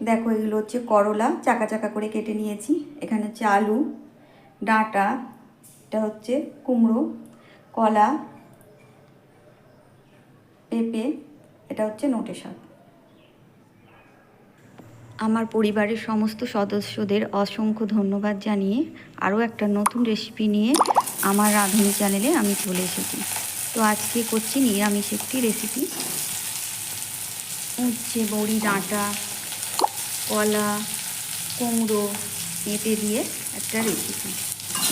দেখো এগুলো হচ্ছে করলা, চাকা চাকা করে কেটে নিয়েছি। এখানে হচ্ছে আলু, ডাঁটা, এটা হচ্ছে কুমড়ো, কলা, পেঁপে, এটা হচ্ছে নোটে শাক। আমার পরিবারের সমস্ত সদস্যদের অসংখ্য ধন্যবাদ জানিয়ে আরও একটা নতুন রেসিপি নিয়ে আমার রাঁধুনি চ্যানেলে আমি চলে এসেছি। তো আজকে করছি নিরামিষ একটি রেসিপি। উচ্ছে, বড়ি, ডাঁটা, কলা, কুমড়ো, পেঁপে দিয়ে একটা রেসিপি।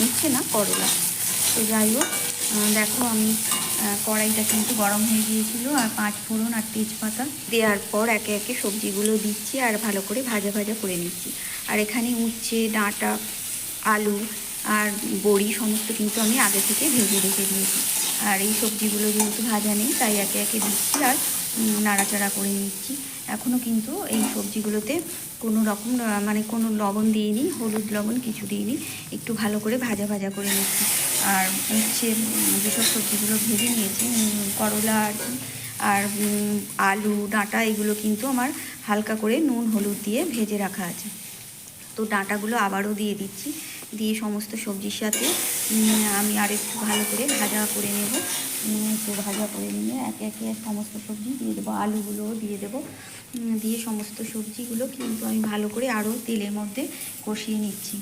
উচ্ছে না, করলা। তো যাই হোক, দেখো আমি কড়াইটা কিন্তু গরম হয়ে গিয়েছিল, আর 5 ফোড়ন আর তেজপাতা দেওয়ার পর একে একে সবজিগুলো দিচ্ছি আর ভালো করে ভাজা ভাজা করে নিচ্ছি। আর এখানে উচ্ছে, ডাঁটা, আলু আর বড়ি সমস্ত কিন্তু আমি আগে থেকে ভেজে রেখে দিয়েছি। আর এই সবজিগুলো যেহেতু ভাজা নেই, তাই একে একে দিচ্ছি আর নাড়াচাড়া করে নিচ্ছি। এখনও কিন্তু এই সবজিগুলোতে কোনো রকম মানে কোনো লবণ দিইনি, হলুদ লবণ কিছু দিইনি। একটু ভালো করে ভাজা ভাজা করে নিচ্ছি। আর হচ্ছে যেসব সবজিগুলো ভেজে নিয়েছি, করলা আর আলু, ডাঁটা, এগুলো কিন্তু আমার হালকা করে নুন হলুদ দিয়ে ভেজে রাখা আছে। তো ডাঁটাগুলো আবারও দিয়ে দিচ্ছি, দিয়ে সমস্ত সবজির সাথে আমি আর একটু ভালো করে ভাজা করে নেব। একটু ভাজা করে নিয়ে একে একে সমস্ত সবজি দিয়ে দেবো, আলুগুলোও দিয়ে দেবো। দিয়ে সমস্ত সবজিগুলো কিন্তু আমি ভালো করে আরও তেলের মধ্যে কষিয়ে নিচ্ছি।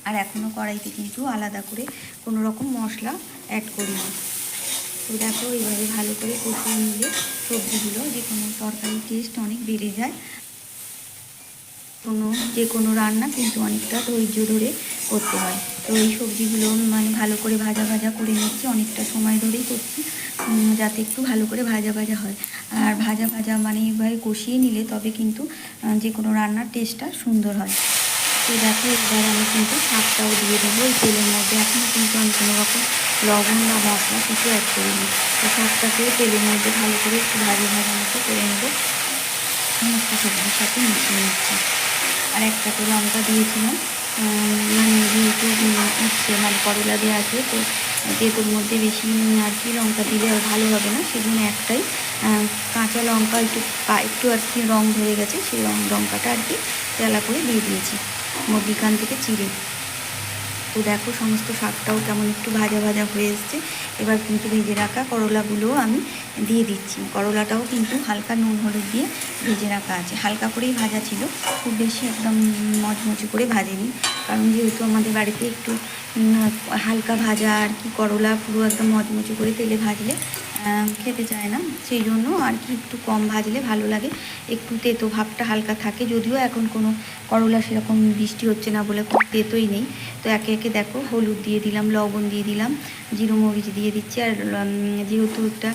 আর এখনও কড়াইতে কিন্তু আলাদা করে কোনো রকম মশলা অ্যাড করিনি। তো দেখো এইভাবে ভালো করে কষিয়ে নিলে সবজিগুলো যে কোনো তরকারির টেস্ট অনেক বেড়ে যায়। যে কোনো রান্না কিন্তু অনেকটা ধৈর্য ধরে করতে হয়। তো এই সবজিগুলো মানে ভালো করে ভাজা ভাজা করে নিচ্ছি, অনেকটা সময় ধরেই করছি, যাতে একটু ভালো করে ভাজা ভাজা হয়। আর ভাজা ভাজা মানে এইভাবে কষিয়ে নিলে তবে কিন্তু যে কোনো রান্নার টেস্টটা সুন্দর হয়। তো দেখো এবার আমি কিন্তু শাকটাও দিয়ে দেবো এই তেলের মধ্যে। এখনও কিন্তু আমি কোনো রকম লবণ বা মশলা কিছু অ্যাড করিনি। তো শাকটাকে তেলের মধ্যে ভালো করে একটু ভাজা ভাজা মতো করে নেবো, সমস্ত সবজির সাথে মিশিয়ে নিচ্ছি। আর একটা তো লঙ্কা দিয়েছিলাম, মানে যেহেতু উচ্ছে মানে করলা দেওয়া আছে, তো তেঁতুর মধ্যে বেশি আর কি লঙ্কা দিলে আর ভালো হবে না, সেজন্য একটাই কাঁচা লঙ্কা একটু আর কি রং ধরে গেছে, সেই লঙ্কাটা আর কি তেলা করে দিয়ে দিয়েছি মধ্যিখান থেকে চিড়ে। তো দেখো সমস্ত শাকটাও কেমন একটু ভাজা ভাজা হয়ে এসছে। এবার কিন্তু ভেজে রাখা করলাগুলোও আমি দিয়ে দিচ্ছি। করলাটাও কিন্তু হালকা নুন হলুদ দিয়ে ভেজে রাখা আছে, হালকা করেই ভাজা ছিল, খুব বেশি একদম মচমচে করে ভাজেনি। কারণ যেহেতু আমাদের বাড়িতে একটু হালকা ভাজা আর কি, করলা পুরো একদম মচমচে করে তেলে ভাজলে খেতে চায় না, সেই জন্য আর কি একটু কম ভাজলে ভালো লাগে। একটু তেতো ভাবটা হালকা থাকে, যদিও এখন কোনো করলা সেরকম বৃষ্টি হচ্ছে না বলে খুব তেতোই নেই। তো একে একে দেখো হলুদ দিয়ে দিলাম, লবণ দিয়ে দিলাম, জিরো মরিচ দিয়ে দিচ্ছি। আর যেহেতু একটা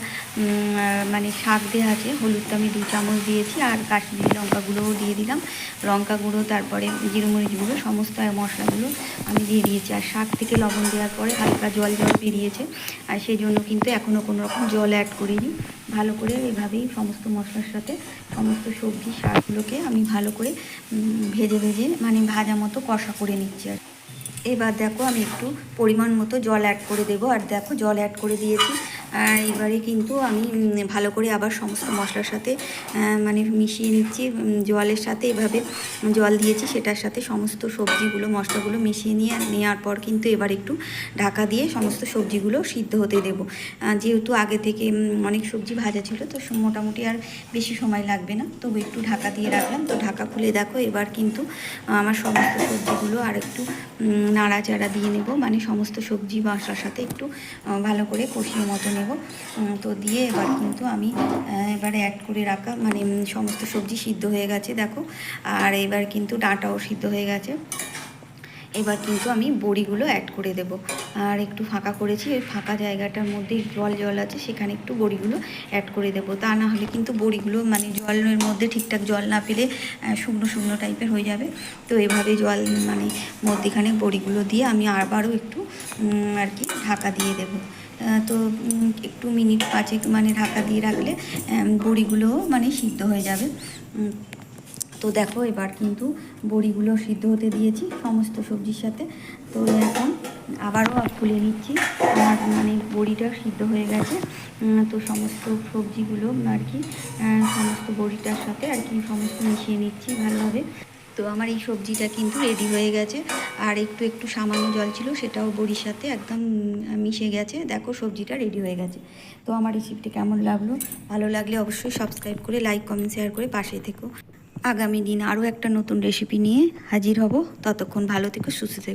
মানে শাক দেওয়া আছে, হলুদটা আমি 2 চামচ দিয়েছি, আর কাশ্মীরি লঙ্কাগুলোও দিয়ে দিলাম, লঙ্কা গুঁড়ো, তারপরে জিরো মরিচ গুঁড়ো, সমস্ত মশলাগুলো আমি দিয়ে দিয়েছি। আর শাক থেকে লবণ দেওয়ার পরে হালকা জল জল বেরিয়েছে, আর সেই জন্য কিন্তু এখনও কোনো রকম জল অ্যাড করিনি। ভালো করে এইভাবেই সমস্ত মশলার সাথে সমস্ত সবজি শাকগুলোকে আমি ভালো করে ভেজে ভেজে মানে ভাজা মতো কষা করে নিচ্ছি। আর এবার দেখো আমি একটু পরিমাণ মতো জল অ্যাড করে দেবো, আর দেখো জল অ্যাড করে দিয়েছি। আর এবারে কিন্তু আমি ভালো করে আবার সমস্ত মশলার সাথে মানে মিশিয়ে নিচ্ছি। জলের সাথে এভাবে জল দিয়েছি, সেটার সাথে সমস্ত সবজিগুলো মশলাগুলো মিশিয়ে নেওয়ার পর কিন্তু এবার একটু ঢাকা দিয়ে সমস্ত সবজিগুলো সিদ্ধ হতে দেবো। যেহেতু আগে থেকে অনেক সবজি ভাজা ছিল, তো মোটামুটি আর বেশি সময় লাগবে না, তবু একটু ঢাকা দিয়ে রাখলাম। তো ঢাকা খুলে দেখো এবার কিন্তু আমার সমস্ত সবজিগুলো আর একটু নাড়াচাড়া দিয়ে নেব, মানে সমস্ত সবজি মশলার সাথে একটু ভালো করে কষিয়ে মতো নেব। তো দিয়ে এবার কিন্তু আমি এবারে অ্যাড করে রাখা মানে সমস্ত সবজি সিদ্ধ হয়ে গেছে দেখো, আর এবার কিন্তু ডাঁটাও সিদ্ধ হয়ে গেছে। এবার কিন্তু আমি বড়িগুলো অ্যাড করে দেব। আর একটু ফাঁকা করেছি, ওই ফাঁকা জায়গাটার মধ্যে জল জল আছে, সেখানে একটু বড়িগুলো অ্যাড করে দেব। তা না হলে কিন্তু বড়িগুলো মানে জলের মধ্যে ঠিকঠাক জল না পেলে শুকনো শুকনো টাইপের হয়ে যাবে। তো এভাবে জল মানে মধ্যেখানে বড়িগুলো দিয়ে আমি আবারও একটু আর কি ঢাকা দিয়ে দেব। তো একটু মিনিট 5 মানে ঢাকা দিয়ে রাখলে বড়িগুলোও মানে সিদ্ধ হয়ে যাবে। তো দেখো এবার কিন্তু বড়িগুলো সিদ্ধ হতে দিয়েছি সমস্ত সবজির সাথে। তো এখন আবারও খুলে নিচ্ছি। আমার মানে বড়িটা সিদ্ধ হয়ে গেছে। তো সমস্ত সবজিগুলো আর কি সমস্ত বড়িটার সাথে আর কি সমস্ত মিশিয়ে নিচ্ছি ভালোভাবে। তো আমার এই সবজিটা কিন্তু রেডি হয়ে গেছে। আর একটু একটু সামান্য জল ছিল, সেটাও বড়ির সাথে একদম মিশে গেছে। দেখো সবজিটা রেডি হয়ে গেছে। তো আমার রেসিপিটি কেমন লাগলো, ভালো লাগলে অবশ্যই সাবস্ক্রাইব করে লাইক কমেন্ট শেয়ার করে পাশে থেকো। আগামী দিন আরও একটা নতুন রেসিপি নিয়ে হাজির হব। ততক্ষণ ভালো থেকো, সুস্থ থেকো।